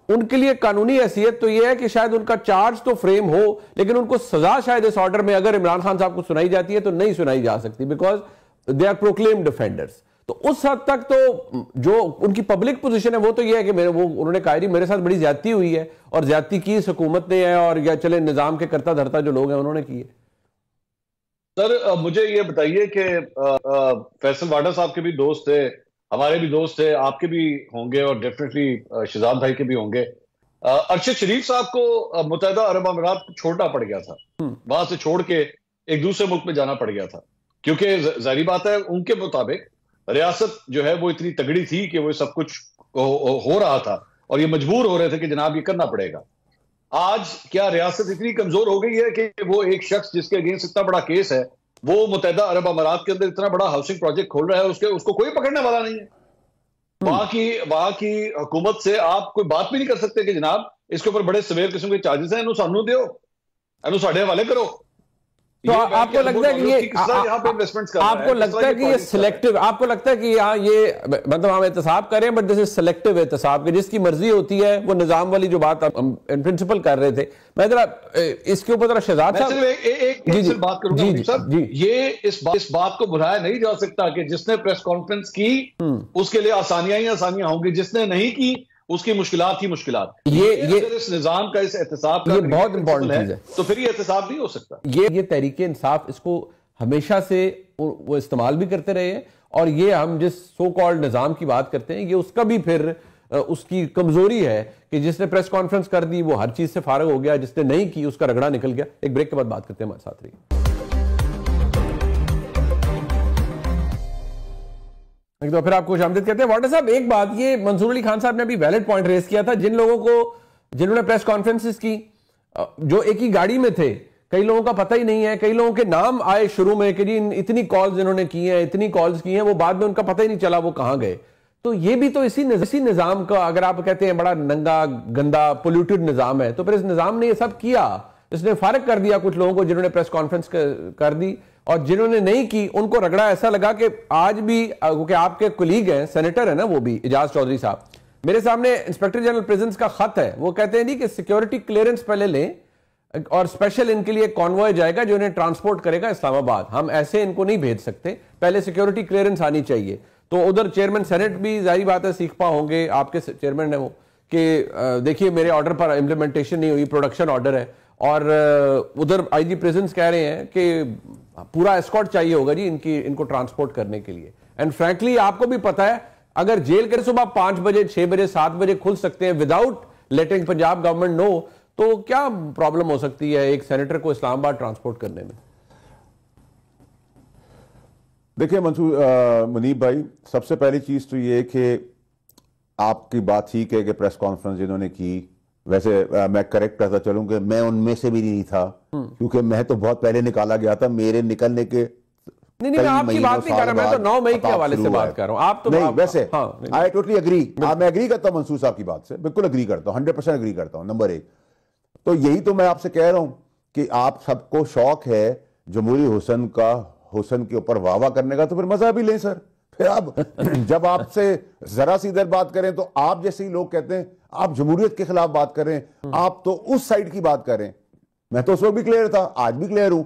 ان کے لیے قانونی حیثیت تو یہ ہے کہ شاید ان کا چارج تو فریم ہو لیکن ان کو سزا شاید اس آرڈر میں اگر عمران خان صاحب کو سنائی جاتی ہے تو نہیں سنائی جا سکتی because they are proclaimed defenders. تو اس حد تک تو جو ان کی پبلک پوزیشن ہے وہ تو یہ ہے کہ انہوں نے کہا جی میرے ساتھ بڑی زیادتی ہوئی ہے اور زیادتی کی اس حکومت نے ہے اور یا چلے نظام کے کرتا دھرتا جو لوگ ہیں انہوں نے کی ہے. سر مجھے یہ بتائیے کہ فیصل واڈا صاحب کے بھی دوست تھے, ہمارے بھی دوست تھے, آپ کے بھی ہوں گے اور ڈیفینیٹلی شہزاد بھائی کے بھی ہوں گے. ارشد شریف صاحب کو متحدہ عرب امارات چھوڑنا پڑ گیا تھا, وہاں سے چھوڑ کے ایک دوسرے ملک میں جانا پڑ گیا تھا کیونکہ ظاہری بات ہے ان کے مطابق ریاست جو ہے وہ اتنی تگڑی تھی کہ وہ سب کچھ ہو رہا تھا اور یہ مجبور ہو رہے تھے کہ جناب یہ کرنا پڑے گا. آج کیا ریاست اتنی کمزور ہو گئی ہے کہ وہ ایک شخص جس کے اگینسٹ اتنا بڑا کیس ہے وہ متحدہ عرب امارات کے اندر اتنا بڑا ہاؤسنگ پروجیکٹ کھول رہا ہے, اس کو کوئی پکڑنے والا نہیں ہے. وہاں کی حکومت سے آپ کوئی بات بھی نہیں کر سکتے کہ جناب اس کے اوپر بڑے سویر قسم کے چارجز ہیں, سانو دیو, ساڈے حوالے کرو. تو آپ کو لگتا ہے کہ یہ سلیکٹو, آپ کو لگتا ہے کہ یہاں یہ مطلب ہم احتساب کریں بٹ دس از سلیکٹو احتساب کہ جس کی مرضی ہوتی ہے وہ نظام والی جو بات ہم ان پرنسپل کر رہے تھے. میں ذرا اس کے اوپر ذرا شہزاد صاحب ایک بات کروں گا, یہ اس بات کو بھلایا نہیں جا سکتا کہ جس نے پریس کانفرنس کی اس کے لیے آسانیاں ہی آسانیاں ہوں گی, جس نے نہیں کی اس کی مشکلات ہی مشکلات. یہ اس نظام کا, اس احتساب کا بہت امپورٹنٹ چیز ہے تو پھر یہ احتساب نہیں ہو سکتا. یہ تحریک انصاف اس کو ہمیشہ سے وہ استعمال بھی کرتے رہے ہیں اور یہ ہم جس سو کالڈ نظام کی بات کرتے ہیں یہ اس کا بھی پھر اس کی کمزوری ہے کہ جس نے پریس کانفرنس کر دی وہ ہر چیز سے فارغ ہو گیا, جس نے نہیں کی اس کا رگڑا نکل گیا. ایک بریک کے بعد بات کرتے ہیں, ہمارے ساتھ رہیے. ایک تو پھر آپ کو خوش آمدید کہتے ہیں. واڈا صاحب ایک بات, یہ منصور علی خان صاحب نے ابھی ویلڈ پوائنٹ ریز کیا تھا, جنہوں نے پریس کانفرنسز کی جو ایک ہی گاڑی میں تھے, کئی لوگوں کا پتہ ہی نہیں ہے, کئی لوگوں کے نام آئے شروع میں کہ جی اتنی کالز انہوں نے کی ہیں, اتنی کالز کی ہیں, وہ بعد میں ان کا پتہ ہی نہیں چلا وہ کہاں گئے. تو یہ بھی تو اسی نظام کا, اگر آپ کہتے ہیں بڑا ننگا گندا پولیوٹڈ نظام ہے, تو پھر اس نظام نے یہ سب کیا, اس نے فارغ کر دیا کچھ لوگوں کو جنہوں نے پریس کانفرنس کر دی, اور جنہوں نے نہیں کی ان کو رگڑا ایسا لگا کہ آج بھی, کیونکہ آپ کے کولیگ ہیں, سینیٹر ہیں نا وہ بھی, اعجاز چودھری صاحب, میرے سامنے انسپیکٹر جنرل پریزنس کا خط ہے, وہ کہتے ہیں نہیں کہ سیکیورٹی کلیئرنس پہلے لیں اور اسپیشل ان کے لیے کانوائے جائے گا جو انہیں ٹرانسپورٹ کرے گا اسلام آباد, ہم ایسے ان کو نہیں بھیج سکتے, پہلے سیکیورٹی کلیئرنس آنی چاہیے. تو ادھر چیئرمین سینٹ بھی ظاہری بات ہے سیکھ پا ہوں گے, آپ کے چیئرمین ہیں وہ, کہ دیکھیے میرے آرڈر پر امپلیمنٹیشن نہیں ہوئی, پروڈکشن آرڈر ہے, اور ادھر آئی جی پریزنس کہہ رہے ہیں کہ پورا اسکارٹ چاہیے ہوگا جی ان کو ٹرانسپورٹ کرنے کے لیے. اینڈ فرینکلی آپ کو بھی پتا ہے اگر جیل کے صبح 5 بجے 6 بجے 7 بجے کھل سکتے ہیں وداؤٹ لیٹنگ پنجاب گورنمنٹ نو, تو کیا پرابلم ہو سکتی ہے ایک سینیٹر کو اسلام آباد ٹرانسپورٹ کرنے میں؟ دیکھیں منیب بھائی, سب سے پہلی چیز تو یہ کہ آپ کی بات ٹھیک ہے کہ پریس کانفرنس جنہوں نے کی, ویسے میں کریکٹ کرتا چلوں کہ میں ان میں سے بھی نہیں تھا کیونکہ میں تو بہت پہلے نکالا گیا تھا, میرے نکلنے کے نہیں میں آپ کی بات نہیں کر رہا, میں تو 9 مئی کے حوالے سے بات کر رہا ہوں. آپ تو نہیں, ویسے I totally agree, میں اگری کرتا ہوں منصور صاحب کی بات سے, بالکل اگری کرتا ہوں, 100% اگری کرتا ہوں. نمبر 1 تو یہی تو میں آپ سے کہہ رہا ہوں کہ آپ سب کو شوق ہے جمہوری حسن کے اوپر واہ واہ کرنے کا, تو پھر مزہ بھی لیں سر. پھر آپ جب آپ سے ذرا سی ادھر بات کریں تو آپ جیسے ہی لوگ کہتے ہیں آپ جمہوریت کے خلاف بات کریں, آپ تو اس سائڈ کی بات کریں. میں تو اس وقت بھی کلیئر تھا, آج بھی کلیئر ہوں.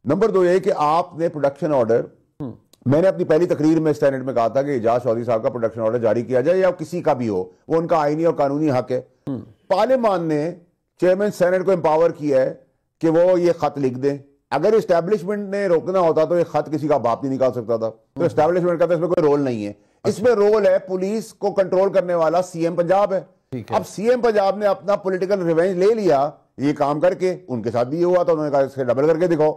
نمبر 2 یہ کہ آپ نے پروڈکشن آرڈر, میں نے اپنی پہلی تقریر میں سینیٹ میں کہا تھا کہ اعجاز چودھری صاحب کا پروڈکشن آرڈر جاری کیا جائے یا کسی کا بھی ہو, وہ ان کا آئینی اور قانونی حق ہے. پارلیمان نے چیئرمین سینیٹ کو امپاور کیا ہے کہ وہ یہ خط لکھ دیں. اگر اسٹیبلشمنٹ نے روکنا ہوتا تو یہ خط کسی کا باپ نہیں نکال سکتا تھا, تو اسٹیبلشمنٹ کا تو اس میں کوئی رول نہیں ہے. اس میں رول ہے پولیس کو کنٹرول کرنے والا سی ایم پنجاب ہے. اب سی ایم پنجاب نے اپنا پولیٹیکل ریونج لے لیا یہ کام کر کے, ان کے ساتھ بھی یہ ہوا تھا, انہوں نے کہا اس سے ڈبل کر کے دکھاؤ.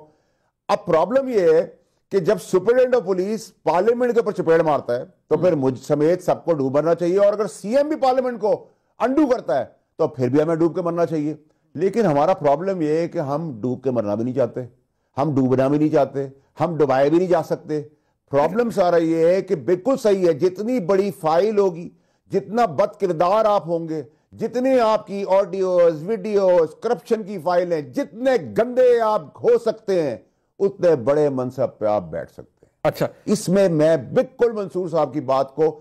اب پرابلم یہ ہے کہ جب سپرڈنٹ آف پولیس پارلیمنٹ کے اوپر چپیڑ مارتا ہے تو پھر مجھ سمیت سب کو ڈوب مرنا چاہیے, اور اگر سی ایم بھی پارلیمنٹ کو انڈو کرتا ہے تو پھر بھی ہمیں ڈوب کے مرنا چاہیے. لیکن ہمارا پرابلم یہ ہے کہ ہم ڈوب کے مرنا بھی نہیں چاہتے, ہم ڈوبنا بھی نہیں چاہتے, ہم ڈبائے بھی نہیں جا سکتے. پرابلم سارا یہ ہے کہ بالکل صحیح ہے, جتنی بڑی فائل ہوگی, جتنا بد کردار آپ ہوں گے, جتنے آپ کی آڈیوز ویڈیوز کرپشن کی فائلیں, جتنے گندے آپ ہو سکتے ہیں اتنے بڑے منصب پہ آپ بیٹھ سکتے ہیں. اچھا, اس میں بالکل منصور صاحب کی بات کو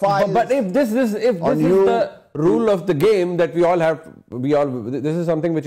files. But if this is the rule of the game that this is something which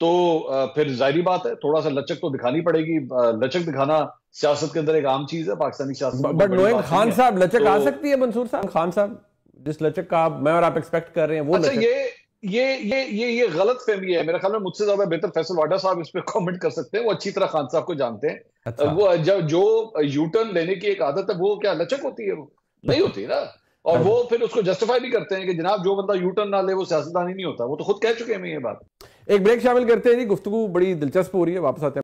تو پھر ظاہری بات ہے تھوڑا سا لچک تو دکھانی پڑے گی. لچک دکھانا سیاست کے اندر ایک عام چیز ہے, پاکستانی سیاست. بٹ نوئنگ خان صاحب لچک آ سکتی ہے منصور صاحب, خان صاحب جس لچک کا میں اور آپ ایکسپیکٹ کر رہے ہیں وہ اچھا یہ غلط فہمی ہے میرے خیال میں. مجھ سے زیادہ بہتر فیصل واڈا صاحب اس پہ کامنٹ کر سکتے ہیں, وہ اچھی طرح خان صاحب کو جانتے ہیں. وہ جو یو ٹرن لینے کی ایک عادت ہے وہ کیا لچک ہوتی ہے؟ وہ نہیں ہوتی نا. اور وہ پھر اس کو جسٹیفائی بھی کرتے ہیں کہ جناب جو بندہ یو ٹرن نہ لے وہ سیاستدان ہی نہیں ہوتا. وہ تو خود کہہ چکے ہیں یہ بات. ایک بریک شامل کرتے ہیں جی, گفتگو بڑی دلچسپ ہو رہی ہے, واپس آتے ہیں.